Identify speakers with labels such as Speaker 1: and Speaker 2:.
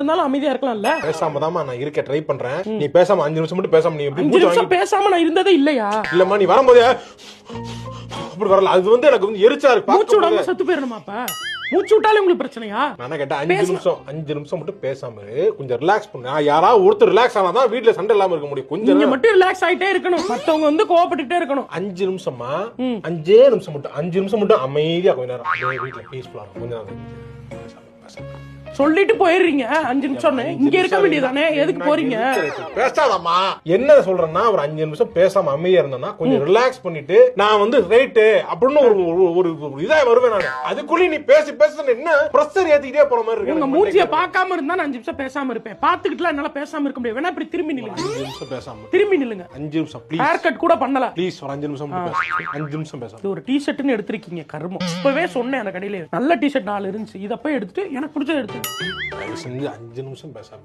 Speaker 1: இருந்தாலும் அமைதியா இருக்கலாம்ல.
Speaker 2: பேசாம தான் நான் இருக்க ட்ரை பண்றேன். நீ பேசாம 5 நிமிஷம் மட்டும் பேசாம நீ எப்படி
Speaker 1: 5 நிமிஷம் பேசாம நான் இருந்ததே இல்லையா?
Speaker 2: இல்லம்மா நீ வரும்போது அப்படி வரல. அது வந்து எனக்கு வந்து எரிச்சலா இருக்கு.
Speaker 1: மூச்சு விடாம செத்து போயிரணுமா அப்ப? மூச்சு விட்டாலே உங்களுக்கு பிரச்சனையா?
Speaker 2: நான் கேட்டேன் 5 நிமிஷம் மட்டும் பேசாம கொஞ்சம் ரிலாக்ஸ் பண்ணு. யாராவது ஒருத்தர் ரிலாக்ஸ் ஆனாதான் வீட்டுல சண்டை இல்லாம இருக்க முடியும். கொஞ்சம்
Speaker 1: நீங்க மட்டும் ரிலாக்ஸ் ஆயிட்டே இருக்கணும், மத்தவங்க வந்து கோவப்பட்டுட்டே இருக்கணும்.
Speaker 2: 5 நிமிஷமா 5 நிமிஷம் மட்டும் அமைதியா கொஞ்ச நேரம் வீட்டுல பீஸ்ஃபுல்லா இருக்கும். கொஞ்ச நேரம்
Speaker 1: சொல்லிட்டு போயிடுறீங்க 5 நிமிஷம். இங்க இருக்க வேண்டியதானே, எதுக்கு போறீங்க?
Speaker 2: பேசாதம்மா. என்ன சொல்றேன்னா ஒரு 5 நிமிஷம் பேசாம அமைதியா இருந்தேன்னா கொஞ்சம் ரிலாக்ஸ் பண்ணிட்டு நான் வந்து ரைட்டு அப்படின்னு ஒரு இதா வருவேன் நான். அதுக்குள்ளே நீ பேசி என்ன பிரஷர் ஏத்திக்கிட்டே போற மாதிரி இருக்கு.
Speaker 1: உங்க மூஞ்சிய பார்க்காம இருந்தா நான் 5 நிமிஷம் பேசாம இருப்பேன். பாத்துக்கிட்டுலாம் என்னால பேசாம இருக்க முடியாது. வேணா இப்படி திரும்பி நில்லுங்க.
Speaker 2: 5 நிமிஷம் பேசாம
Speaker 1: திரும்பி நில்லுங்க.
Speaker 2: 5 நிமிஷம் ப்ளீஸ்.
Speaker 1: ஹேர் கட் கூட பண்ணல
Speaker 2: ப்ளீஸ். ஒரு 5 நிமிஷம் மட்டும் பேசு. 5 நிமிஷம் பேச.
Speaker 1: இது ஒரு டி-ஷர்ட்னு எடுத்துருக்கீங்க கர்மம். இப்பவே சொன்னேன் அந்த கடையில நல்ல டி-ஷர்ட் 4 இருந்துச்சு. இத போய் எடுத்துட்டு எனக்கு பிடிச்சத எடுத்து
Speaker 2: 5 நிமிஷம் பேசாம